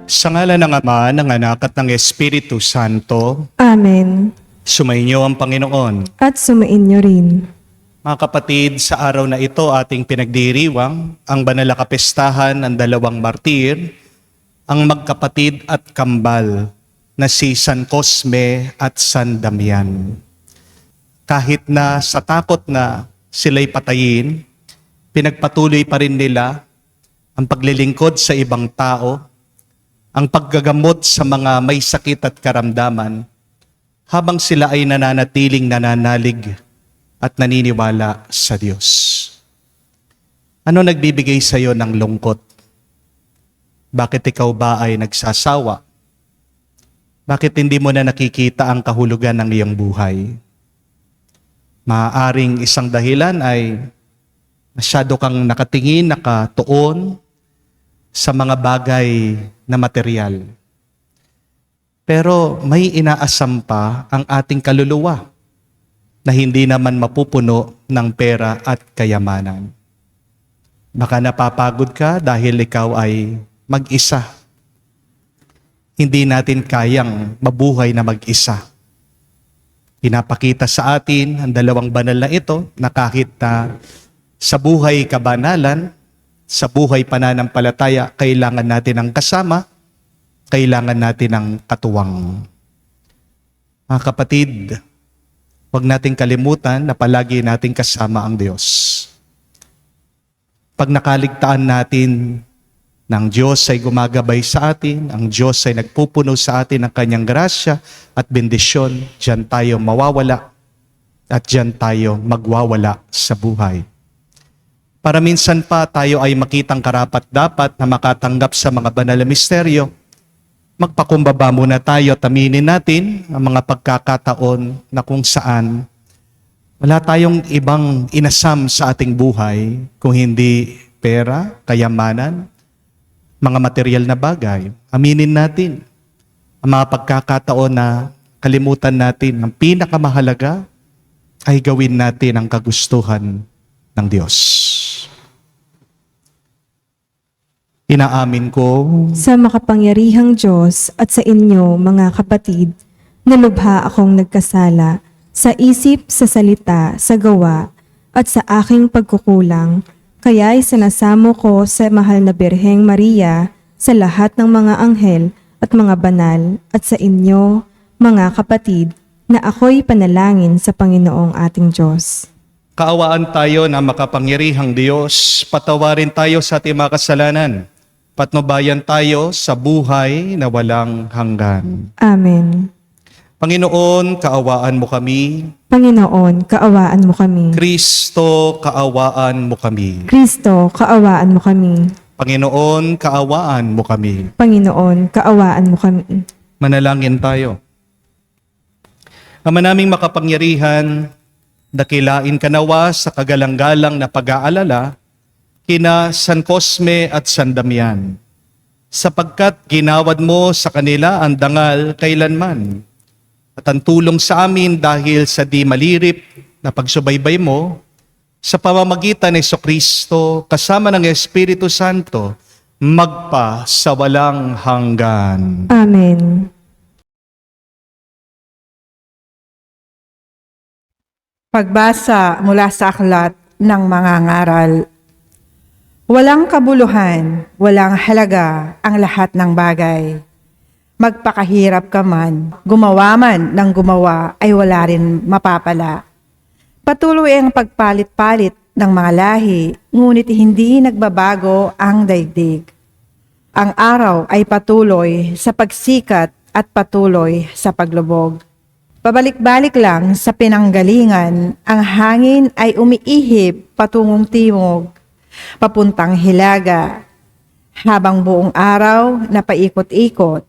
Sa ngalan ng Ama, ng Anak at ng Espiritu Santo, Amen. sumainyo ang Panginoon. At sumainyo rin. Mga kapatid, sa araw na ito ating pinagdiriwang ang banal na kapestahan ng dalawang martir, ang magkapatid at kambal na si San Cosme at San Damian. Kahit na sa takot na sila'y patayin, pinagpatuloy pa rin nila ang paglilingkod sa ibang tao, ang paggagamot sa mga may sakit at karamdaman, habang sila ay nananatiling nananalig at naniniwala sa Diyos. Ano nagbibigay sa iyo ng lungkot? Bakit ikaw ba ay nagsasawa? Bakit hindi mo na nakikita ang kahulugan ng iyong buhay? Maaaring isang dahilan ay masyado kang nakatingin, nakatuon sa mga bagay na material. Pero may inaasam pa ang ating kaluluwa na hindi naman mapupuno ng pera at kayamanan. Baka napapagod ka dahil ikaw ay mag-isa. Hindi natin kayang mabuhay na mag-isa. Pinapakita sa atin ang dalawang banal na ito na kahit na sa buhay kabanalan, sa buhay pananampalataya, kailangan natin ng kasama, kailangan natin ng katuwang. Mga kapatid, huwag nating kalimutan na palagi nating kasama ang Diyos. Pag nakaligtaan natin ng Diyos ay gumagabay sa atin, ang Diyos ay nagpupuno sa atin ng kanyang grasya at bendisyon, diyan tayo mawawala at diyan tayo magwawala sa buhay. Para minsan pa tayo ay makitang karapat-dapat na makatanggap sa mga banal na misteryo, magpakumbaba muna tayo at aminin natin ang mga pagkakataon na kung saan wala tayong ibang inasam sa ating buhay kung hindi pera, kayamanan, mga material na bagay. Aminin natin ang mga pagkakataon na kalimutan natin ang pinakamahalaga ay gawin natin ang kagustuhan ng Diyos. Inaamin ko Sa makapangyarihang Diyos at sa inyo, mga kapatid, na lubha akong nagkasala sa isip, sa salita, sa gawa, at sa aking pagkukulang, kaya'y sinasamo ko sa mahal na Birheng Maria, sa lahat ng mga anghel at mga banal, at sa inyo, mga kapatid, na ako'y panalangin sa Panginoong ating Diyos. kaawaan tayo na makapangyarihang Diyos, patawarin tayo sa ating mga kasalanan, patnubayan tayo sa buhay na walang hanggan. Amen. Panginoon, kaawaan mo kami. Panginoon, kaawaan mo kami. Kristo, kaawaan mo kami. Kristo, kaawaan mo kami. Panginoon, kaawaan mo kami. Panginoon, kaawaan mo kami. Manalangin tayo. Ama naming makapangyarihan, dakilain ka nawa sa kagalang-galang na pag-aalala kina San Cosme at San Damian, sapagkat ginawad mo sa kanila ang dangal kailanman. At ang tulong sa amin dahil sa di malirip na pagsubaybay mo, sa pamamagitan ni Jesucristo kasama ng Espiritu Santo, magpa sa walang hanggan. Amen. Pagbasa mula sa aklat ng mga ngaral. Walang kabuluhan, walang halaga ang lahat ng bagay. Magpakahirap ka man, gumawa man ng gumawa ay wala rin mapapala. Patuloy ang pagpalit-palit ng mga lahi, ngunit hindi nagbabago ang daigdig. Ang araw ay patuloy sa pagsikat at patuloy sa paglubog. Pabalik-balik lang sa pinanggalingan, ang hangin ay umiihip patungong timog, papuntang hilaga, habang buong araw na paikot-ikot.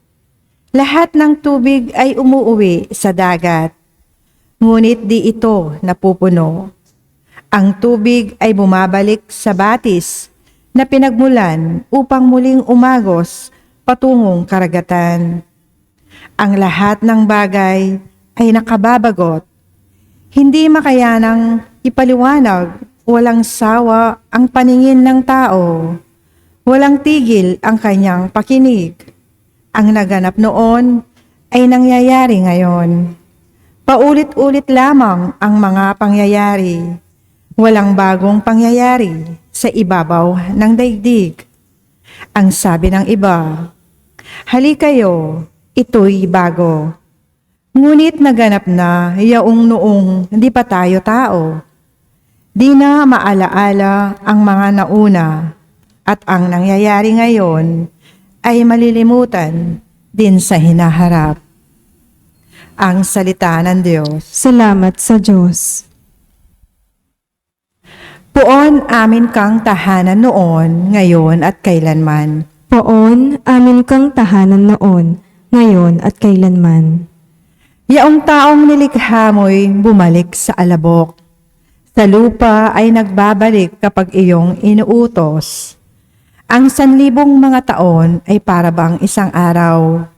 Lahat ng tubig ay umuuwi sa dagat, ngunit di ito napupuno. Ang tubig ay bumabalik sa batis na pinagmulan upang muling umagos patungong karagatan. Ang lahat ng bagay ay nakababagot, hindi makayanang ipaliwanag, walang sawa ang paningin ng tao, walang tigil ang kanyang pakinig. Ang naganap noon ay nangyayari ngayon. Paulit-ulit lamang ang mga pangyayari. Walang bagong pangyayari sa ibabaw ng daigdig. Ang sabi ng iba, halikayo, ito'y bago. Ngunit naganap na yaong noong di pa tayo tao. Di na maalaala ang mga nauna at ang nangyayari ngayon ay malilimutan din sa hinaharap. Ang salita ng Diyos. Salamat sa Diyos. Poon amin kang tahanan noon, ngayon at kailanman. Poon, amin kang tahanan noon, ngayon at kailanman. Yaong taong nilikha mo'y bumalik sa alabok. Sa lupa ay nagbabalik kapag iyong inuutos. Ang 1,000 mga taon ay para bang isang araw.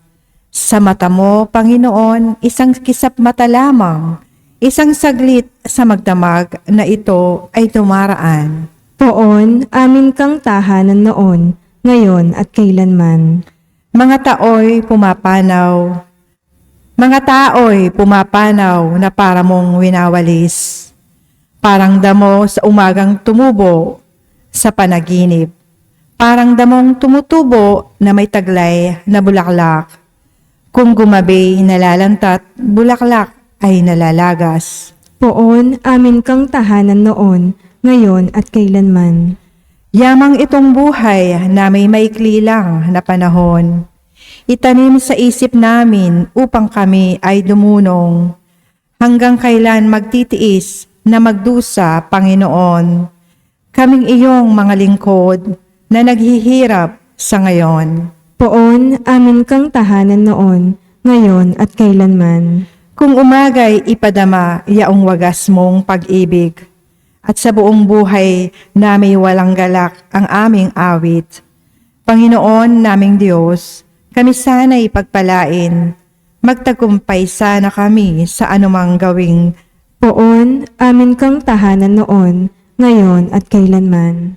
Sa mata mo, Panginoon, isang kisap mata lamang, isang saglit sa magdamag na ito ay tumaraan. Poon, amin kang tahanan noon, ngayon at kailanman. Mga tao'y pumapanaw na para mong winawalis. Parang damo sa umagang tumubo sa panaginip. Parang damong tumutubo na may taglay na bulaklak. Kung gumabi, nalalantat, bulaklak ay nalalagas. Poon, amin kang tahanan noon, ngayon at kailanman. Yamang itong buhay na may maikli lang na panahon. Itanim sa isip namin upang kami ay dumunong. Hanggang kailan magtitiis na magdusa, Panginoon? Kaming iyong mga lingkod na naghihirap sa ngayon. Poon, amin kang tahanan noon, ngayon at kailanman. Kung umagay ipadama yaong wagas mong pag-ibig, at sa buong buhay na may walang galak ang aming awit. Panginoon naming Diyos, kami sana'y pagpalain. Magtagumpay sana kami sa anumang gawing. Poon, amin kang tahanan noon, ngayon at kailanman.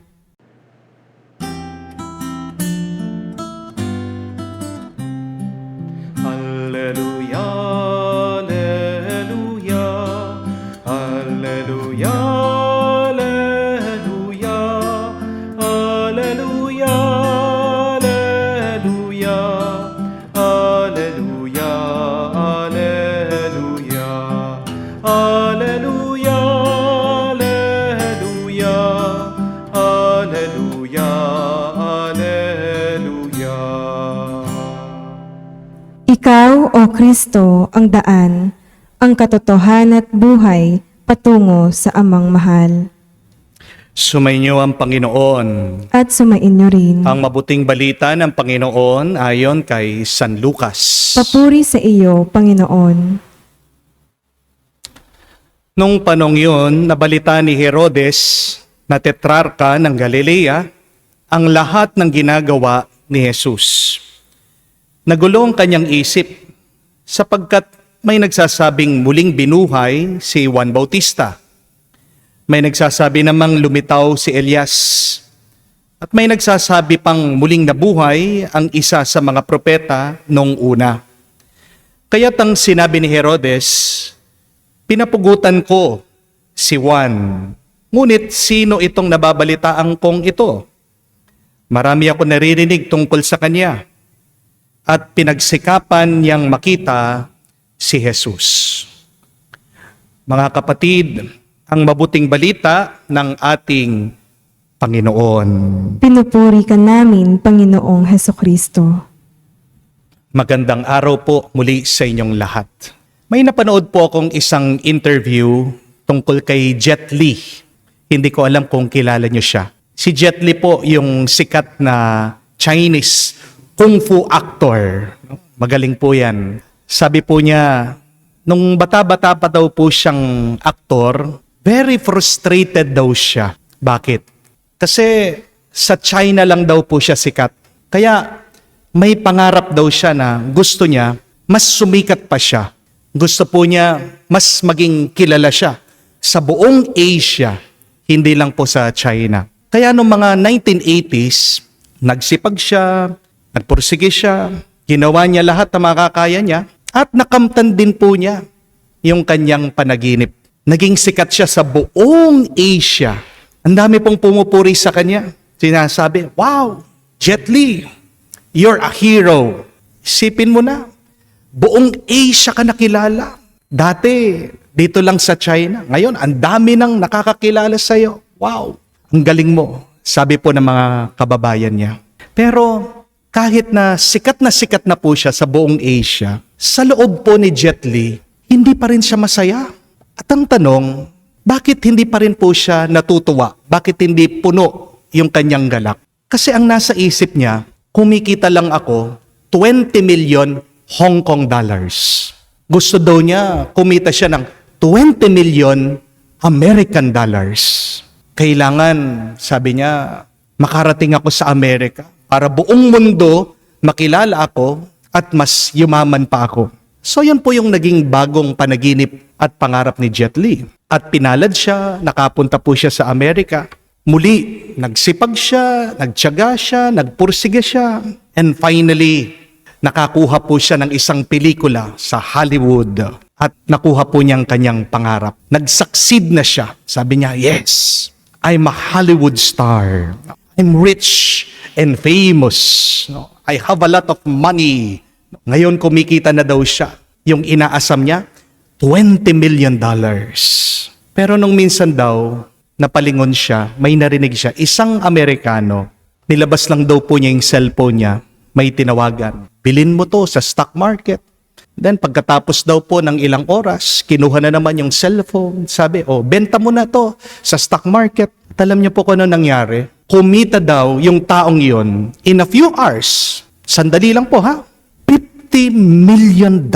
Alleluia, Alleluia, Alleluia, Alleluia, Alleluia, Alleluia, Alleluia, Alleluia, Alleluia, Alleluia. Ikaw, O Kristo, ang daan, ang katotohanan at buhay patungo sa Amang mahal. Sumainyo ang Panginoon. At sumainyo rin. Ang mabuting balita ng Panginoon ayon kay San Lucas. Papuri sa iyo, Panginoon. Nung panong yun, nabalita ni Herodes na tetrarka ng Galilea ang lahat ng ginagawa ni Jesus. Nagulo ang kanyang isip sapagkat may nagsasabing muling binuhay si Juan Bautista. May nagsasabi namang lumitaw si Elias. At may nagsasabi pang muling nabuhay ang isa sa mga propeta noong una. Kaya't ang sinabi ni Herodes, pinapugutan ko si Juan. Ngunit sino itong nababalitaang kong ito? Marami ako naririnig tungkol sa kanya. At pinagsikapan niyang makita si Jesus. Mga kapatid, ang mabuting balita ng ating Panginoon. Pinupuri ka namin, Panginoong Hesukristo. Magandang araw po muli sa inyong lahat. May napanood po akong isang interview tungkol kay Jet Li. Hindi ko alam kung kilala niyo siya. Si Jet Li po yung sikat na Chinese kung fu actor. Magaling po yan. Sabi po niya, nung bata-bata pa daw po siyang aktor, very frustrated daw siya. Bakit? Kasi sa China lang daw po siya sikat. Kaya may pangarap daw siya na gusto niya, mas sumikat pa siya. Gusto po niya, mas maging kilala siya sa buong Asia, hindi lang po sa China. Kaya noong mga 1980s, nagsipag siya, nagpursige siya, Ginawa niya lahat na makakaya niya at nakamtan din po niya yung kanyang panaginip. Naging sikat siya sa buong Asia. Ang dami pong pumupuri sa kanya. Sinasabi, wow, Jet Li, you're a hero. Isipin mo na, buong Asia ka nakilala. Dati, dito lang sa China. Ngayon, ang dami nang nakakakilala sa'yo. Wow, ang galing mo. Sabi po ng mga kababayan niya. Pero kahit na sikat na po siya sa buong Asia, sa loob po ni Jet Li, hindi pa rin siya masaya. At ang tanong, bakit hindi pa rin po siya natutuwa? Bakit hindi puno yung kanyang galak? Kasi ang nasa isip niya, kumikita lang ako 20 million Hong Kong dollars. Gusto daw niya, kumita siya ng 20 million American dollars. Kailangan, sabi niya, makarating ako sa Amerika para buong mundo makilala ako at mas yumaman pa ako. So yun po yung naging bagong panaginip at pangarap ni Jet Li. At pinalad siya, nakapunta po siya sa Amerika. Muli, nagsipag siya, nagtiyaga siya, nagpursige siya. And finally, nakakuha po siya ng isang pelikula sa Hollywood. At nakuha po niyang kanyang pangarap. Nag-succeed na siya. Sabi niya, yes, I'm a Hollywood star. I'm rich and famous. I have a lot of money. Ngayon kumikita na daw siya. Yung inaasam niya, $20 million. Pero nung minsan daw, napalingon siya, may narinig siya, isang Amerikano, nilabas lang daw po niya yung cellphone niya, may tinawagan, bilhin mo to sa stock market. Then pagkatapos daw po ng ilang oras, kinuha na naman yung cellphone, sabi, benta mo na to sa stock market. At alam niyo po kung ano nangyari? Kumita daw yung taong yon in a few hours. Sandali lang po ha. $50 million.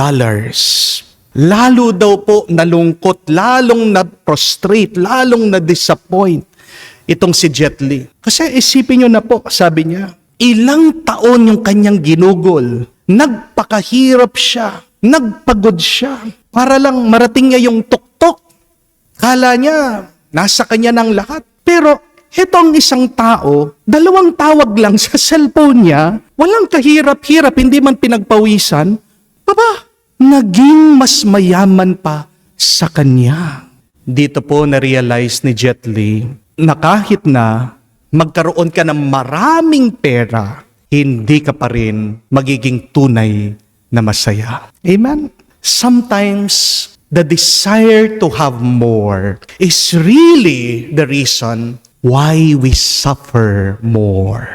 Lalo daw po nalungkot, lalong na-prostrate, lalong na-disappoint itong si Jet Li. Kasi isipin nyo na po, sabi niya, ilang taon yung kanyang ginugol. Nagpakahirap siya, nagpagod siya, para lang marating niya yung tuktok. Kala niya, nasa kanya ng lahat. Pero itong isang tao, 2 tawag lang sa cellphone niya, walang kahirap-hirap, hindi man pinagpawisan, naging mas mayaman pa sa kanya. Dito po na-realize ni Jet Li na kahit na magkaroon ka ng maraming pera, hindi ka pa rin magiging tunay na masaya. Amen? Sometimes, the desire to have more is really the reason why we suffer more.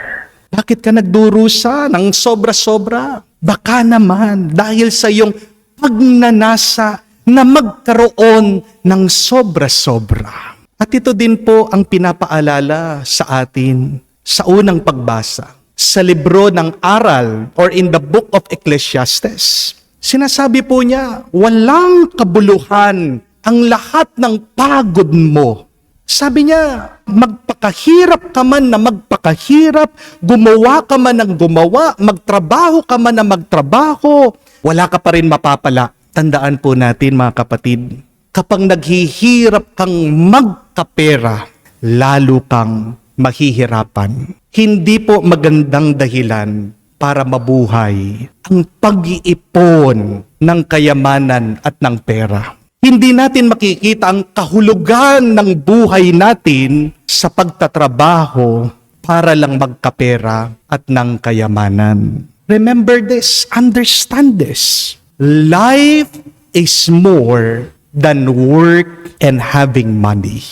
Bakit ka nagdurusa ng sobra-sobra? Baka naman dahil sa iyong pagnanasa na magkaroon ng sobra-sobra. At ito din po ang pinapaalala sa atin sa unang pagbasa sa libro ng aral or in the book of Ecclesiastes. Sinasabi po niya, walang kabuluhan ang lahat ng pagod mo. Sabi niya, magpakahirap ka man na magpakahirap, gumawa ka man ng gumawa, magtrabaho ka man na magtrabaho, wala ka pa rin mapapala. Tandaan po natin mga kapatid, kapag naghihirap kang magkapera, lalo kang mahihirapan. Hindi po magandang dahilan para mabuhay ang pag-iipon ng kayamanan at ng pera. Hindi natin makikita ang kahulugan ng buhay natin sa pagtatrabaho para lang magkapera at ng kayamanan. Remember this, understand this. Life is more than work and having money.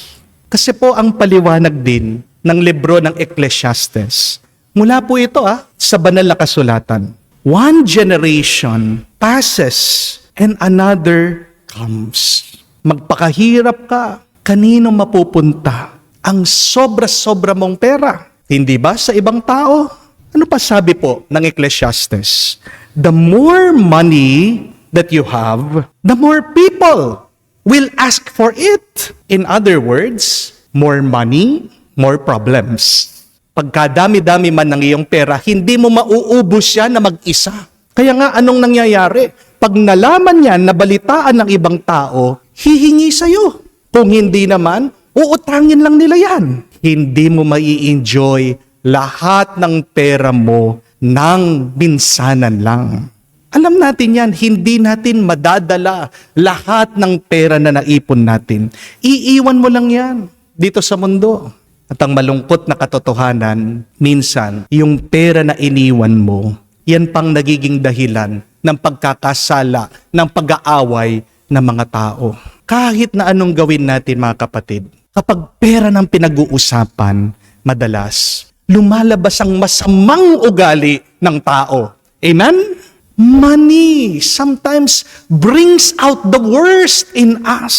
Kasi po ang paliwanag din ng libro ng Ecclesiastes. Mula po ito sa banal na kasulatan. One generation passes and another comes. Magpakahirap ka, kanino mapupunta ang sobra-sobra mong pera? Hindi ba sa ibang tao? Ano pa sabi po ng Ecclesiastes? The more money that you have, the more people will ask for it. In other words, more money, more problems. Pagkadami-dami man ng iyong pera, hindi mo mauubos yan na mag-isa. Kaya nga, anong nangyayari? Pag nalaman yan, nabalitaan ng ibang tao, hihingi sa'yo. Kung hindi naman, uutangin lang nila yan. Hindi mo mai-enjoy lahat ng pera mo ng minsanan lang. Alam natin yan, hindi natin madadala lahat ng pera na naipon natin. Iiwan mo lang yan dito sa mundo. At ang malungkot na katotohanan, minsan, yung pera na iniwan mo, yan pang nagiging dahilan ng pagkakasala, ng pag-aaway ng mga tao. Kahit na anong gawin natin mga kapatid, kapag pera ng pinag-uusapan, madalas, lumalabas ang masamang ugali ng tao. Amen? Money sometimes brings out the worst in us.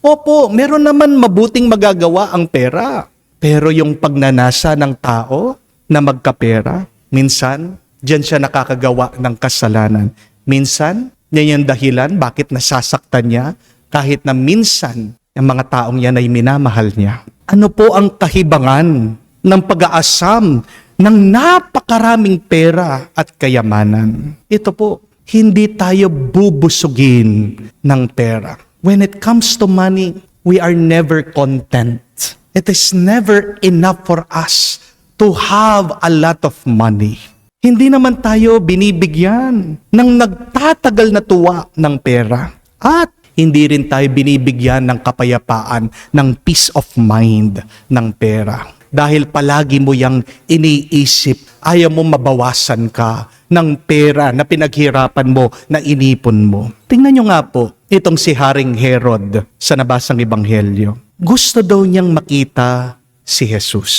Opo, meron naman mabuting magagawa ang pera. Pero yung pagnanasa ng tao na magkapera, minsan, diyan siya nakakagawa ng kasalanan. Minsan, yan yung dahilan bakit nasasaktan niya kahit na minsan, ang mga taong yan ay minamahal niya. Ano po ang kahibangan ng pag-aasam ng napakaraming pera at kayamanan? Ito po, hindi tayo bubusugin ng pera. When it comes to money, we are never content. It is never enough for us to have a lot of money. Hindi naman tayo binibigyan ng nagtatagal na tuwa ng pera. At hindi rin tayo binibigyan ng kapayapaan, ng peace of mind ng pera. Dahil palagi mo yang iniisip, ayaw mo mabawasan ka ng pera na pinaghirapan mo, na inipon mo. Tingnan nyo nga po, itong si Haring Herod sa nabasang ebanghelyo. Gusto daw niyang makita si Jesus.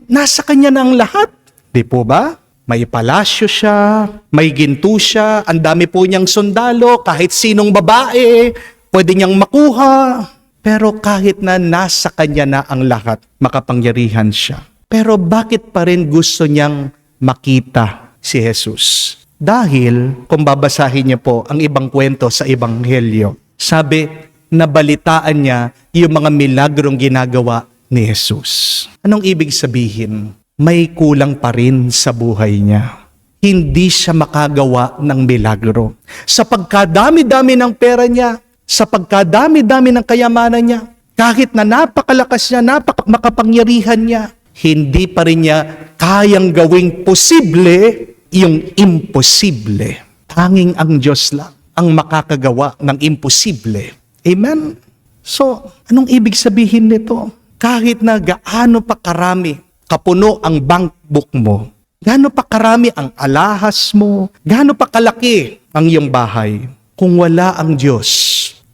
Nasa kanya na ang lahat. Di po ba? May palasyo siya, may ginto siya, ang dami po niyang sundalo, kahit sinong babae, pwede niyang makuha. Pero kahit na nasa kanya na ang lahat, makapangyarihan siya. Pero bakit pa rin gusto niyang makita si Jesus? Dahil, kung babasahin niyo po ang ibang kwento sa Ebanghelyo, sabi, nabalitaan niya yung mga milagrong ginagawa ni Jesus. Anong ibig sabihin? May kulang pa rin sa buhay niya. Hindi siya makagawa ng milagro. Sa pagkadami-dami ng pera niya, sa pagkadami-dami ng kayamanan niya, kahit na napakalakas niya, makapangyarihan niya, hindi pa rin niya kayang gawing posible yung imposible. Tanging ang Diyos lang ang makakagawa ng imposible. Amen? So, anong ibig sabihin nito? Kahit na gaano pa karami, kapuno ang bank book mo, gaano pa karami ang alahas mo, gaano pa kalaki ang iyong bahay, kung wala ang Diyos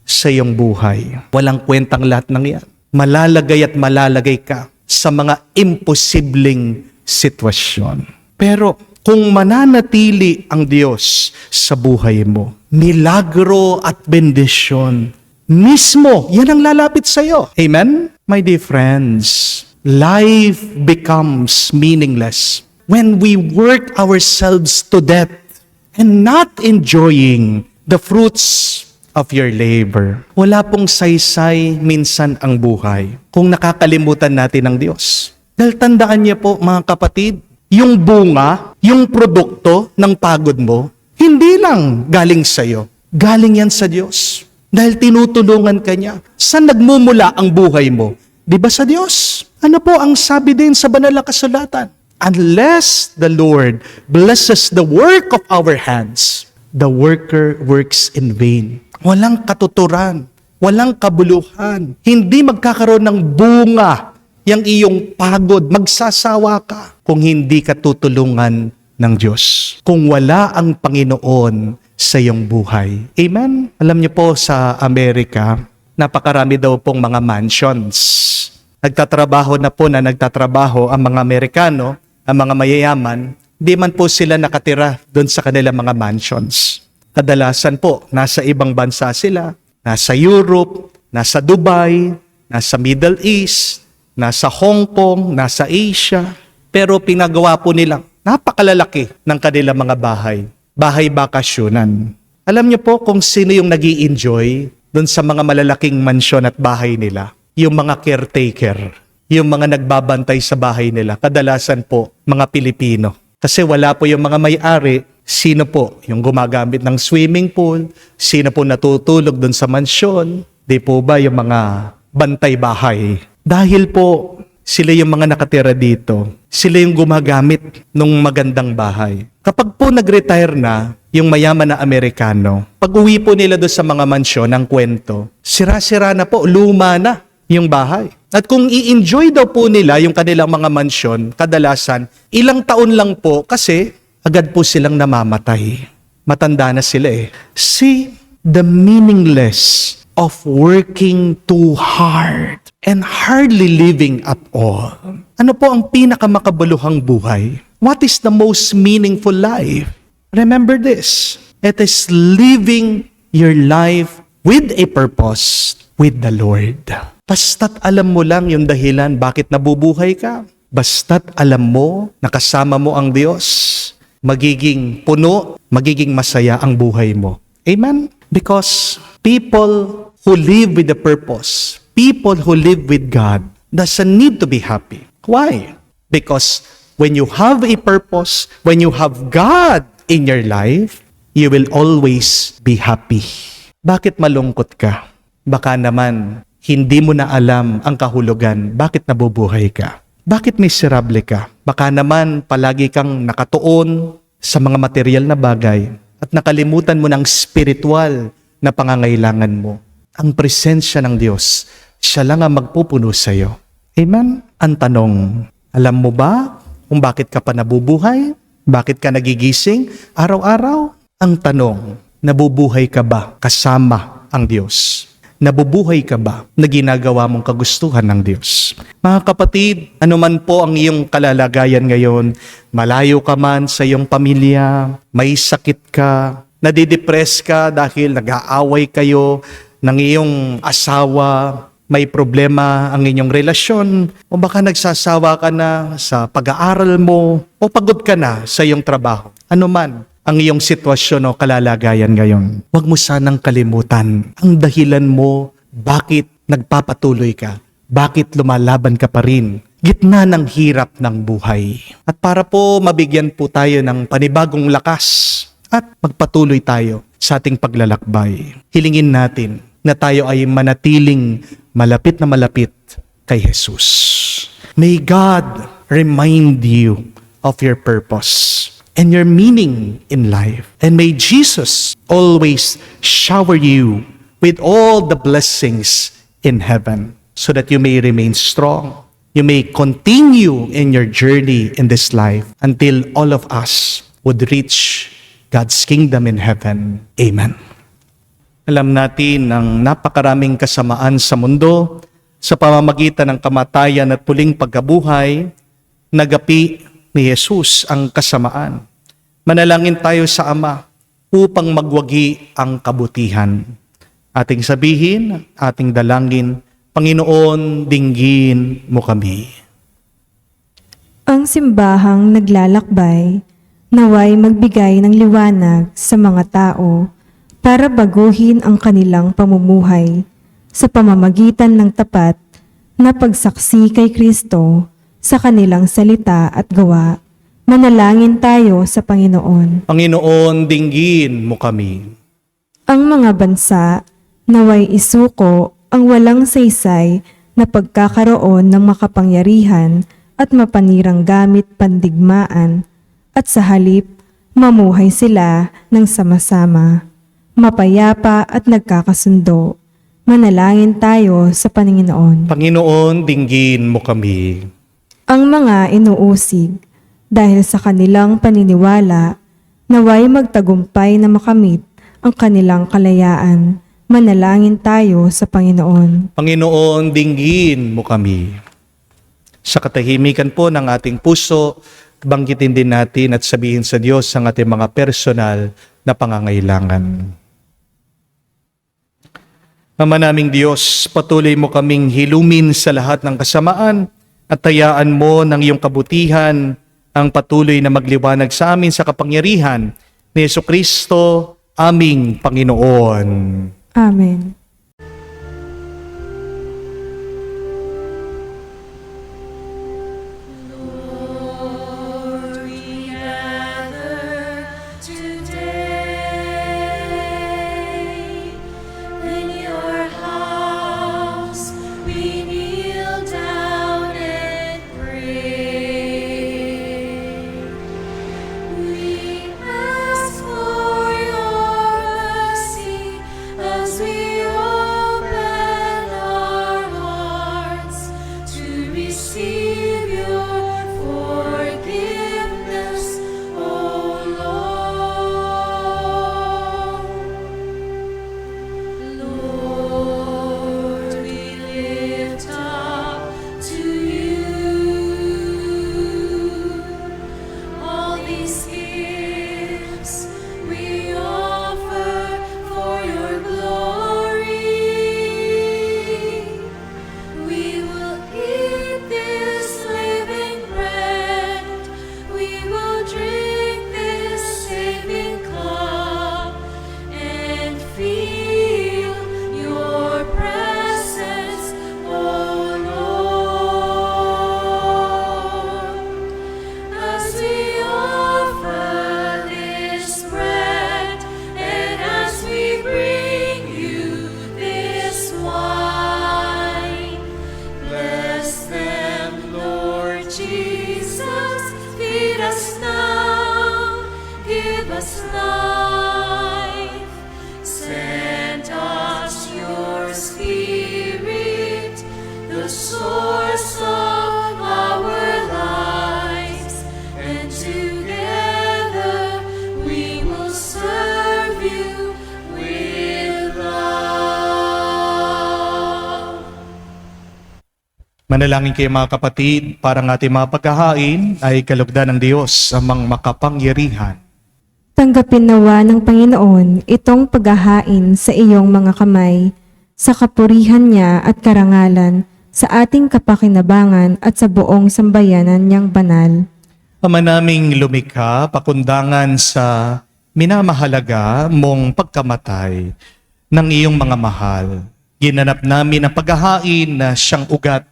sa iyong buhay, walang kwentang lahat ng yan. Malalagay at malalagay ka sa mga imposibleng sitwasyon. Pero kung mananatili ang Diyos sa buhay mo, milagro at bendisyon, mismo, yan ang lalapit sa iyo. Amen? My dear friends, life becomes meaningless when we work ourselves to death and not enjoying the fruits of your labor. Wala pong saysay minsan ang buhay kung nakakalimutan natin ang Diyos. Dahil tandaan niyo po mga kapatid, yung bunga, yung produkto ng pagod mo, hindi lang galing sa iyo, galing yan sa Diyos. Dahil tinutulungan ka niya. Saan nagmumula ang buhay mo? Di ba sa Diyos? Ano po ang sabi din sa banal na kasulatan? Unless the Lord blesses the work of our hands, the worker works in vain. Walang katuturan, walang kabuluhan. Hindi magkakaroon ng bunga yung iyong pagod. Magsasawa ka kung hindi ka tutulungan ng Diyos. Kung wala ang Panginoon sa iyong buhay. Amen? Alam niyo po sa Amerika, napakarami daw pong mga mansions. Nagtatrabaho ang mga Amerikano, ang mga mayayaman, di man po sila nakatira doon sa kanilang mga mansions. Kadalasan po, nasa ibang bansa sila, nasa Europe, nasa Dubai, nasa Middle East, nasa Hong Kong, nasa Asia. Pero pinagawa po nilang napakalalaki ng kanilang mga bahay. Bahay bakasyonan. Alam niyo po kung sino yung nag-i-enjoy doon sa mga malalaking mansyon at bahay nila? Yung mga caretaker, yung mga nagbabantay sa bahay nila. Kadalasan po, mga Pilipino. Kasi wala po yung mga may-ari. Sino po yung gumagamit ng swimming pool? Sino po natutulog doon sa mansyon? Di po ba yung mga bantay bahay? Dahil po Sila yung mga nakatira dito. Sila yung gumagamit ng magandang bahay. Kapag po nag-retire na, yung mayaman na Amerikano, pag uwi po nila doon sa mga mansyon, ang kwento, sira-sira na po, luma na yung bahay. At kung i-enjoy daw po nila yung kanilang mga mansyon, kadalasan, ilang taon lang po kasi agad po silang namamatay. Matanda na sila eh. See the meaningless of working too hard and hardly living at all. Ano po ang pinakamakabuluhang buhay? What is the most meaningful life? Remember this. It is living your life with a purpose with the Lord. Basta't alam mo lang yung dahilan bakit nabubuhay ka. Basta't alam mo na kasama mo ang Diyos, magiging puno, magiging masaya ang buhay mo. Amen? Because people who live with a purpose, people who live with God, doesn't need to be happy. Why? Because when you have a purpose, when you have God in your life, you will always be happy. Bakit malungkot ka? Baka naman, hindi mo na alam ang kahulugan. Bakit nabubuhay ka? Bakit miserable ka? Baka naman palagi kang nakatuon sa mga material na bagay at nakalimutan mo ng spiritual na pangangailangan mo. Ang presensya ng Diyos, siya lang ang magpupuno sa iyo. Amen? Ang tanong, alam mo ba kung bakit ka pa nabubuhay? Bakit ka nagigising araw-araw? Ang tanong, nabubuhay ka ba kasama ang Diyos? Nabubuhay ka ba na ginagawa mong kagustuhan ng Diyos? Mga kapatid, anuman po ang iyong kalalagayan ngayon, malayo ka man sa iyong pamilya, may sakit ka, nadidepress ka dahil nag-aaway kayo ng iyong asawa, may problema ang inyong relasyon, o baka nagsasawa ka na sa pag-aaral mo, o pagod ka na sa iyong trabaho. Ano man ang iyong sitwasyon o kalalagayan ngayon, huwag mo sanang kalimutan ang dahilan mo bakit nagpapatuloy ka, bakit lumalaban ka pa rin, gitna ng hirap ng buhay. At para po mabigyan po tayo ng panibagong lakas at magpatuloy tayo sa ating paglalakbay, hilingin natin na tayo ay manatiling malapit na malapit kay Jesus. May God remind you of your purpose and your meaning in life. And may Jesus always shower you with all the blessings in heaven so that you may remain strong. You may continue in your journey in this life until all of us would reach God's kingdom in heaven. Amen. Alam natin ang napakaraming kasamaan sa mundo sa pamamagitan ng kamatayan at muling pagkabuhay, nagapi ni Jesus ang kasamaan. Manalangin tayo sa Ama upang magwagi ang kabutihan. Ating sabihin, ating dalangin, Panginoon, dinggin mo kami. Ang simbahang naglalakbay, naway magbigay ng liwanag sa mga tao para baguhin ang kanilang pamumuhay sa pamamagitan ng tapat na pagsaksi kay Kristo sa kanilang salita at gawa. Manalangin tayo sa Panginoon. Panginoon, dinggin mo kami. Ang mga bansa naway isuko ang walang saysay na pagkakaroon ng makapangyarihan at mapanirang gamit pandigmaan at sa halip mamuhay sila ng sama-sama, mapayapa at nagkakasundo. Manalangin tayo sa Panginoon. Panginoon, dinggin mo kami. Ang mga inuusig dahil sa kanilang paniniwala, naway magtagumpay na makamit ang kanilang kalayaan. Manalangin tayo sa Panginoon. Panginoon, dinggin mo kami. Sa katahimikan po ng ating puso, banggitin din natin at sabihin sa Diyos ang ating mga personal na pangangailangan. Ama naming Diyos, patuloy mo kaming hilumin sa lahat ng kasamaan at tayaan mo ng iyong kabutihan ang patuloy na magliwanag sa amin sa kapangyarihan ni Jesucristo, aming Panginoon. Amen. In your house we kneel down and give us life. Send us your Spirit, the source of our lives, and together we will serve you with love. Manalangin kayo mga kapatid, para ng ating mga paghahain ay kalugdan ng Diyos amang makapangyarihan. Tanggapin nawa ng Panginoon itong paghahain sa iyong mga kamay, sa kapurihan niya at karangalan, sa ating kapakinabangan at sa buong sambayanan niyang banal. Ama naming lumikha, pakundangan sa minamahalaga mong pagkamatay ng iyong mga mahal. Ginanap namin ang paghahain na siyang ugat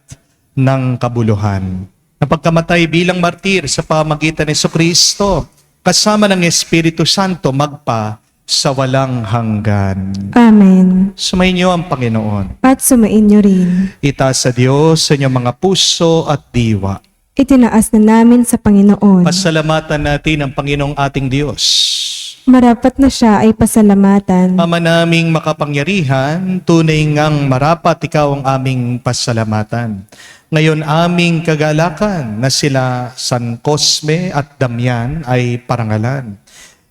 ng kabuluhan. Na pagkamatay bilang martir sa pamagitan ni Jesucristo, kasama ng Espiritu Santo magpa sa walang hanggan. Amen. Sumainyo ang Panginoon. At sumain niyo rin. Itaas sa Diyos sa inyong mga puso at diwa. Itinaas na namin sa Panginoon. Pasalamatan natin ang Panginoong ating Diyos. Marapat na siya ay pasalamatan. Ama naming makapangyarihan, tunay ngang marapat ikaw ang aming pasalamatan. Ngayon aming kagalakan na sila San Cosme at Damian ay parangalan.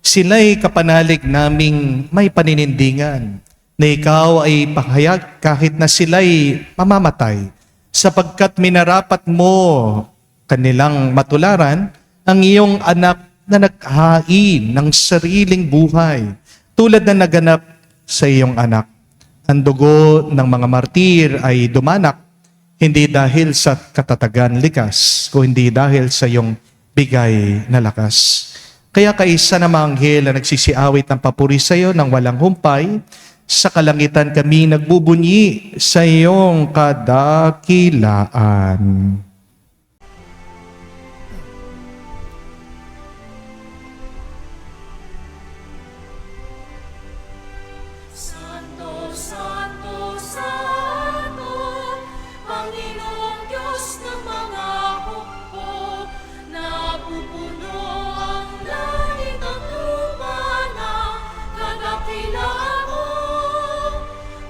Sila'y kapanalig naming may paninindingan na ikaw ay pahayag kahit na sila'y mamamatay, sapagkat minarapat mo kanilang matularan ang iyong anak na naghain ng sariling buhay, tulad na naganap sa iyong anak. Ang dugo ng mga martir ay dumanak, hindi dahil sa katatagan likas, kundi dahil sa iyong bigay na lakas. Kaya kaisa na mga anghel na nagsisiawit ng papuri sa iyo ng walang humpay, sa kalangitan kami nagbubunyi sa iyong kadakilaan. Santo, Santo, Santo, Panginoong Diyos ng mga hukbo, napupuno ang langit at lupa ng kadakilaan mo.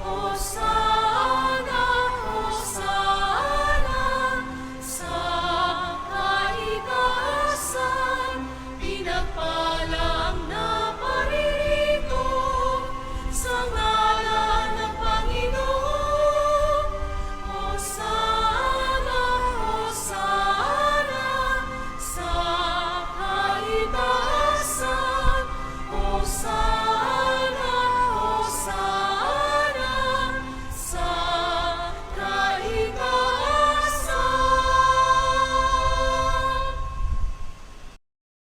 Hosana, Hosana, sa kaitaasan, pinagpala ang naparirito sa ngalan ng Panginoon. Hosana, Hosana, sa kaitaasan. Hosana, Hosana, sa kaitaasan.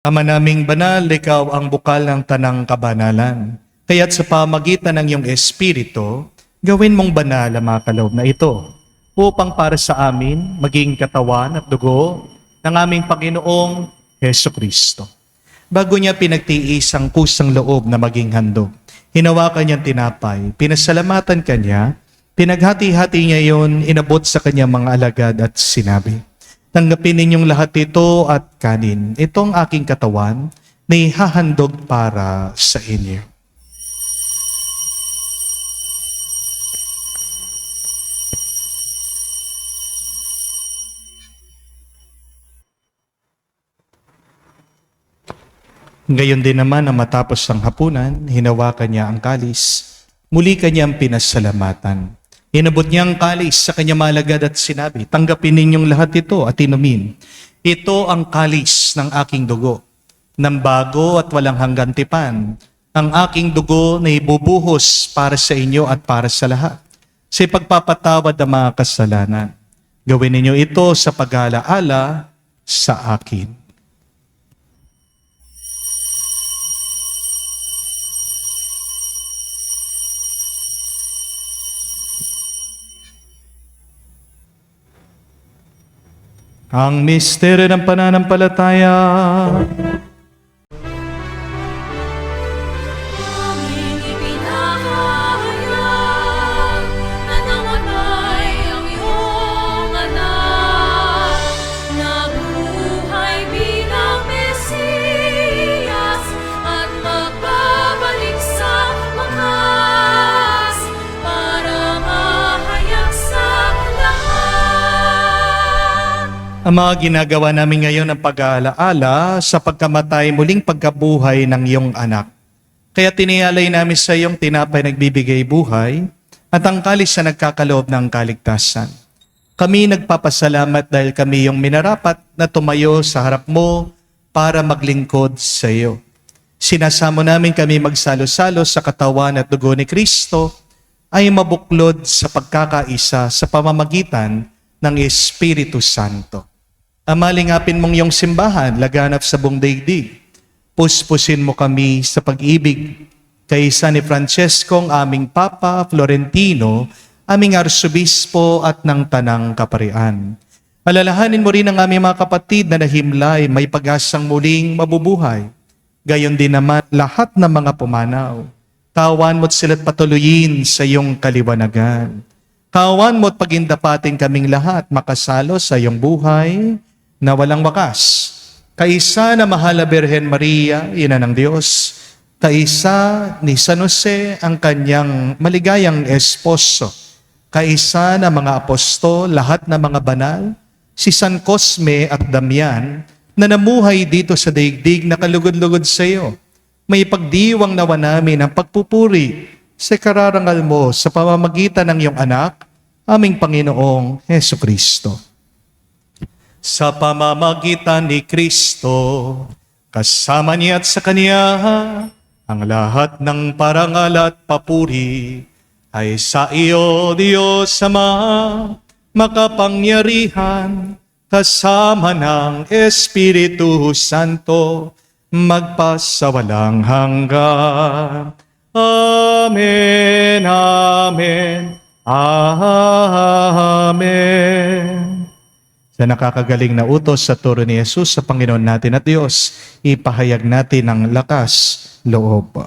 Ama naming banal, ikaw ang bukal ng tanang kabanalan. Kaya't sa pamagitan ng iyong Espiritu, gawin mong banal ang mga kaloob na ito, upang para sa amin maging katawan at dugo ng aming Panginoong Hesukristo. Bago niya pinagtiis ang kusang loob na maging handog, hinawakan niyang tinapay, pinasalamatan kanya, pinaghati-hati niya yon, inabot sa kanyang mga alagad at sinabi, "Tanggapin ninyong lahat ito at kanin. Itong aking katawan na ihahandog para sa inyo." Gayon din naman na matapos ang hapunan, hinawakan niya ang kalis. Muli kanyang pinasalamatan. Inabot niya ang kalis sa kanyang mga alagad at sinabi, "Tanggapin ninyong lahat ito at inumin. Ito ang kalis ng aking dugo, ng bago at walang hanggang tipan. Ang aking dugo na ibubuhos para sa inyo at para sa lahat, sa pagpapatawad ng mga kasalanan. Gawin ninyo ito sa pag-alaala sa akin." Ang misteryo ng pananampalataya. Aming ipinahayag na namatay ang iyong anak, nabuhay bilang Mesiyas, Ang mga ginagawa namin ngayon ng pag-aalaala sa pagkamatay muling pagkabuhay ng iyong anak. Kaya tinialay namin sa iyong tinapay nagbibigay buhay at ang kalis na nagkakaloob ng kaligtasan. Kami nagpapasalamat dahil kami yung minarapat na tumayo sa harap mo para maglingkod sa iyo. Sinasamo namin kami magsalo-salo sa katawan at dugo ni Kristo ay mabuklod sa pagkakaisa sa pamamagitan ng Espiritu Santo. Amalingapin mong iyong simbahan, laganap sa buong daigdig. Puspusin mo kami sa pag-ibig kay San Francesco, ang aming Papa Florentino, aming Arsobispo at ng Tanang Kaparian. Alalahanin mo rin ang aming mga kapatid na nahimlay, may pag-asang muling mabubuhay. Gayon din naman lahat ng mga pumanaw. Kawan mo't sila't patuloyin sa iyong kaliwanagan. Kawan mo't pagindapatin kaming lahat makasalo sa iyong buhay na walang wakas. Kaisa na mahal na Birhen Maria, ina ng Diyos, kaisa ni San Jose ang kanyang maligayang esposo, kaisa na mga apostol, lahat na mga banal, si San Cosme at Damian, na namuhay dito sa daigdig na kalugod-lugod sa iyo. May pagdiwang nawa namin ang pagpupuri sa kararangal mo sa pamamagitan ng iyong anak, aming Panginoong Heso Kristo. Sa pamamagitan ni Kristo, kasama niya at sa Kanya, ang lahat ng parangal at papuri ay sa iyo, Diyos Ama, makapangyarihan, kasama ng Espiritu Santo, magpasawalang hanggan. Amen, Amen, Amen. Sa nakakagaling na utos sa turo ni Jesus sa Panginoon natin at Diyos, ipahayag natin ang lakas loob.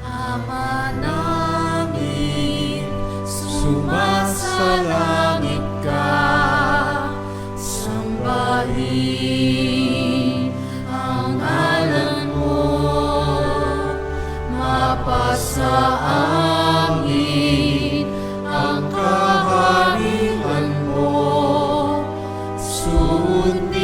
Ama namin, sumasalangit ka, sambahin ang ngalan mo, mapasa amin ang kaharian mo, sundin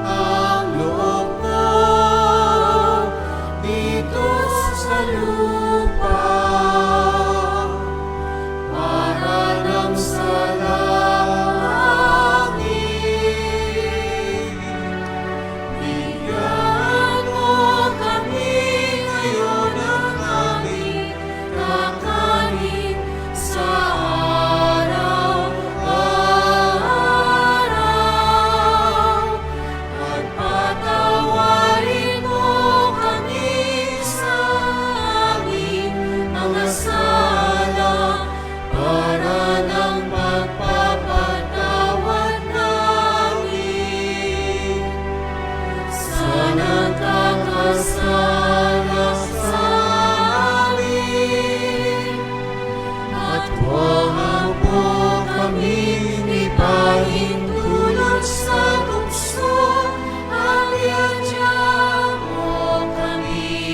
ang loob mo dito sa lupa para lang sa langit. Bigyan mo kami ngayon ng aming kakanin sa araw-araw at patawarin mo kami sa aming mga sala para ng pagpapatawad namin sa nagkakasala sa amin. At huwag mo kaming ipahintulot sa tukso, at iadya mo kami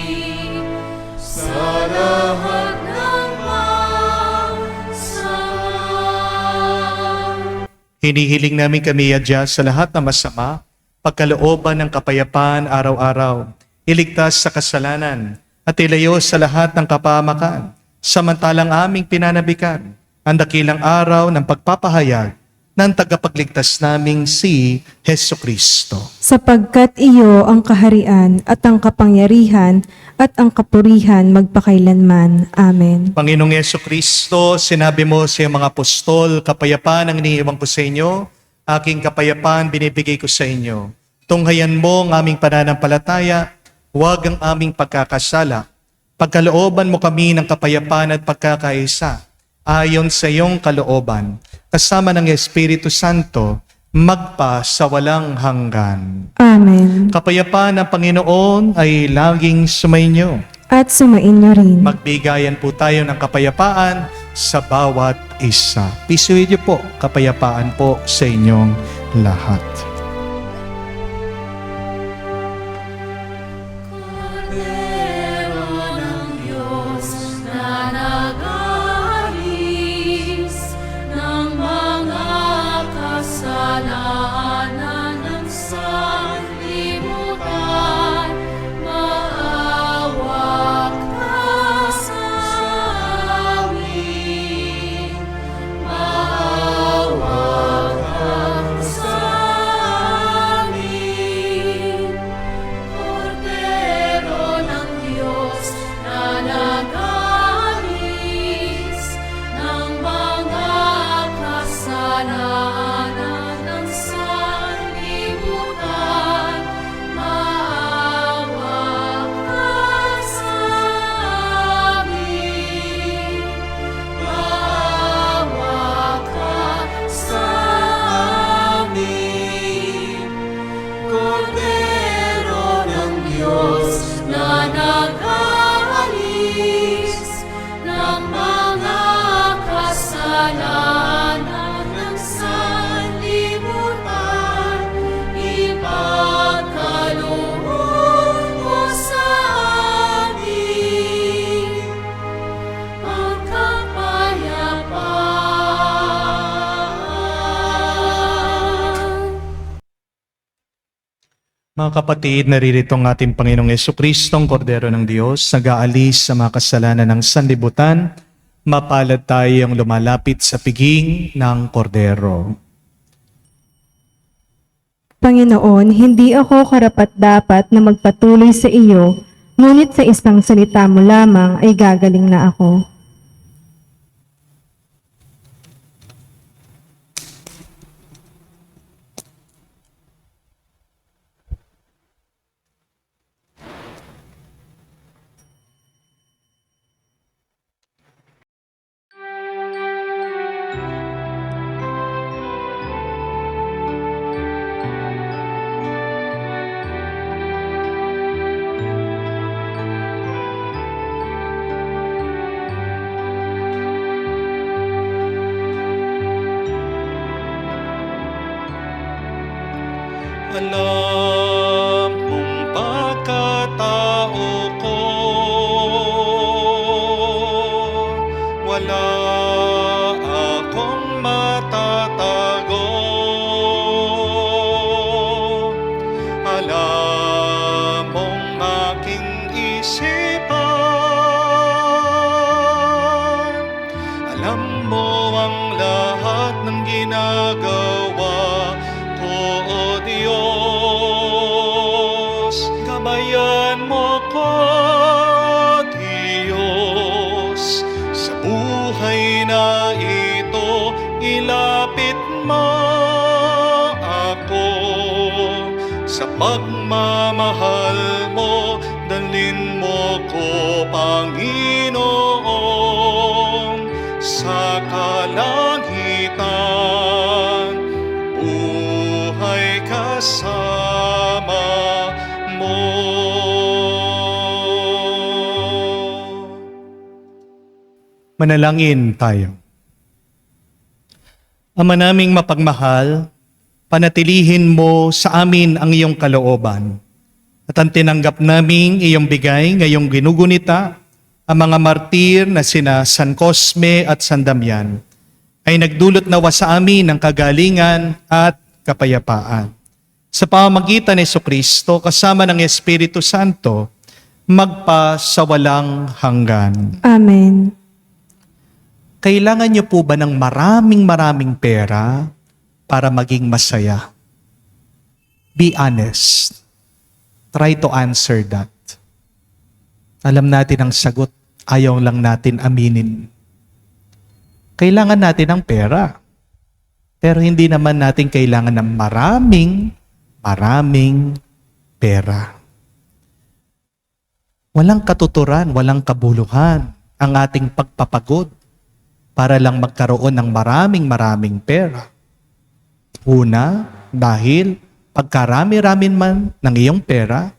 sa lahat ng masama. Hinihiling namin kami adya sa lahat ng masama, pagkalooban ng kapayapaan araw-araw, iligtas sa kasalanan, at ilayo sa lahat ng kapahamakan, samantalang aming pinanabikan ang dakilang araw ng pagpapahayag ng tagapagligtas naming si Heso Kristo. Sapagkat iyo ang kaharian at ang kapangyarihan at ang kapurihan magpakailanman. Amen. Panginoong Yesu Kristo, sinabi mo sa iyong mga apostol, kapayapaan ang iniiwan ko sa inyo, aking kapayapaan binibigay ko sa inyo. Tunghayan mo ang aming pananampalataya, huwag ang aming pagkakasala. Pagkalooban mo kami ng kapayapaan at pagkakaisa, ayon sa iyong kalooban, kasama ng Espiritu Santo, magpa sa walang hanggan. Amen. Kapayapaan ng Panginoon ay laging sumainyo. At sumainyo rin. Magbigayan po tayo ng kapayapaan sa bawat isa. Pisuhin niyo po, kapayapaan po sa inyong lahat. Kordero ng Mga kapatid, naririto ang ating Panginoong Yesukristo, ang Kordero ng Diyos, nag-aalis sa mga kasalanan ng sanlibutan. Mapalad tayong lumalapit sa piging ng Kordero. Panginoon, hindi ako karapat-dapat na magpatuloy sa iyo, ngunit sa isang salita mo lamang ay gagaling na ako. Alam mong pagkatao ko, wala akong matatago. Alam mong aking isipan, alam mo ang lahat ng ginagawa ko, O Diyos. Gabayan mo ko, Diyos, sa buhay na ito. Ilapit mo ako sa pagmamahal mo. Dalhin mo ko, Panginoon, sa kalangitan. Buhay kasama mo. Manalangin tayo. Ama naming mapagmahal, panatilihin mo sa amin ang iyong kalooban. At ang tinanggap naming iyong bigay ngayong ginugunita, ang mga martir na sina San Cosme at San Damian, ay nagdulot nawa sa amin ng kagalingan at kapayapaan. Sa pamamagitan ni Jesucristo kasama ng Espiritu Santo, magpa sa walang hanggan. Amen. Kailangan niyo po ba ng maraming pera para maging masaya? Be honest. Try to answer that. Alam natin ang sagot, ayaw lang natin aminin. Kailangan natin ng pera. Pero hindi naman natin kailangan ng maraming pera. Walang katuturan, walang kabuluhan ang ating pagpapagod para lang magkaroon ng maraming pera. Una, dahil pagkarami-ramin man ng iyong pera,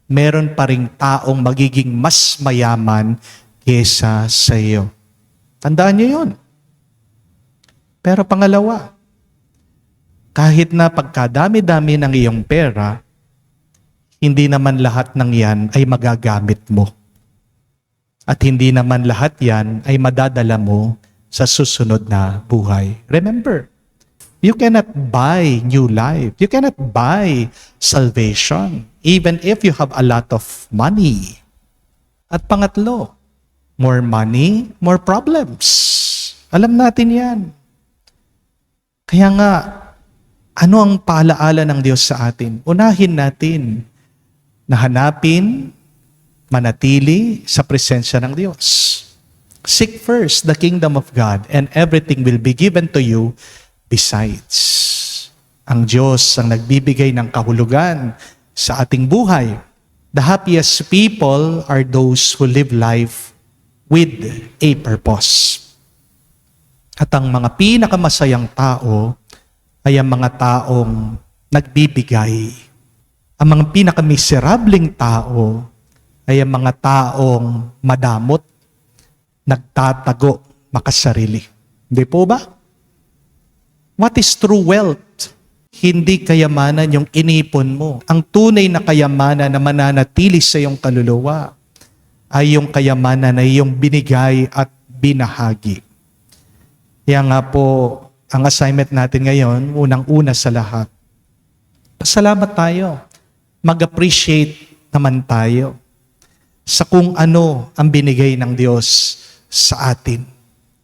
meron pa ring taong magiging mas mayaman kesa sa iyo. Tandaan niyo yun. Pero pangalawa, kahit na pagkadami-dami ng iyong pera, hindi naman lahat ng yan ay magagamit mo. At hindi naman lahat yan ay madadala mo sa susunod na buhay. Remember, you cannot buy new life. You cannot buy salvation, even if you have a lot of money. At pangatlo, more money, more problems. Alam natin yan. Kaya nga, ano ang paalaala ng Diyos sa atin? Unahin natin na hanapin, manatili sa presensya ng Diyos. Seek first the kingdom of God and everything will be given to you besides. Ang Diyos ang nagbibigay ng kahulugan sa ating buhay. The happiest people are those who live life with a purpose. At ang mga pinakamasayang tao ay ang mga taong nagbibigay. Ang mga pinakamiserabling tao ay ang mga taong madamot, nagtatago, makasarili. Hindi po ba? What is true wealth? Hindi kayamanan yung inipon mo. Ang tunay na kayamanan na mananatili sa iyong kaluluwa ay yung kayamanan na iyong binigay at binahagi. Kaya nga po, ang assignment natin ngayon, unang-una sa lahat, pasalamat tayo mag-appreciate naman tayo sa kung ano ang binigay ng Diyos sa atin.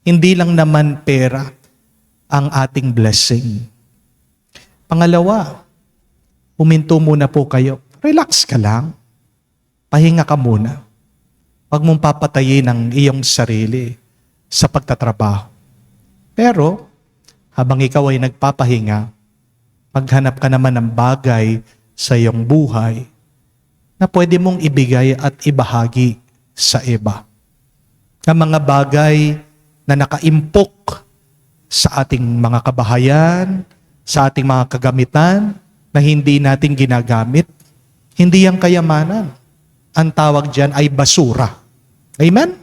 Hindi lang naman pera ang ating blessing. Pangalawa, huminto muna po kayo. Relax ka lang. Pahinga ka muna. Huwag mong papatayin ang iyong sarili sa pagtatrabaho. Pero, habang ikaw ay nagpapahinga, maghanap ka naman ng bagay sa iyong buhay na pwede mong ibigay at ibahagi sa iba. Ang mga bagay na nakaimpok sa ating mga kabahayan, sa ating mga kagamitan na hindi natin ginagamit, hindi ang kayamanan. Ang tawag dyan ay basura. Amen?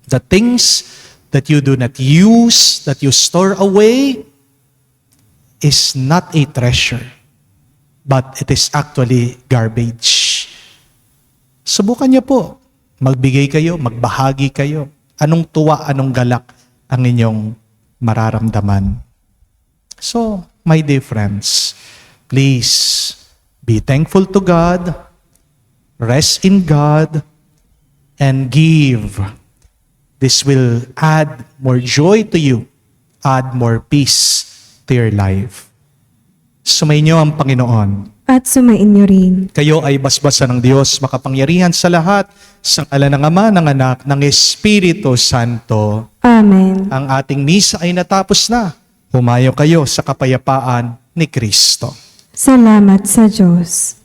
The things that you do not use, that you store away, is not a treasure, but it is actually garbage. Subukan niyo po. Magbigay kayo, magbahagi kayo. Anong tuwa, anong galak ang inyong mararamdaman. So, my dear friends, please be thankful to God, rest in God, and give. This will add more joy to you, add more peace to your life. Sumainyo ang Panginoon. At sumain niyo rin. Kayo ay basbasan ng Diyos, makapangyarihan sa lahat, sa ngalan ng Ama, ng Anak, ng Espiritu Santo. Amen. Ang ating misa ay natapos na. Humayo kayo sa kapayapaan ni Kristo. Salamat sa Diyos.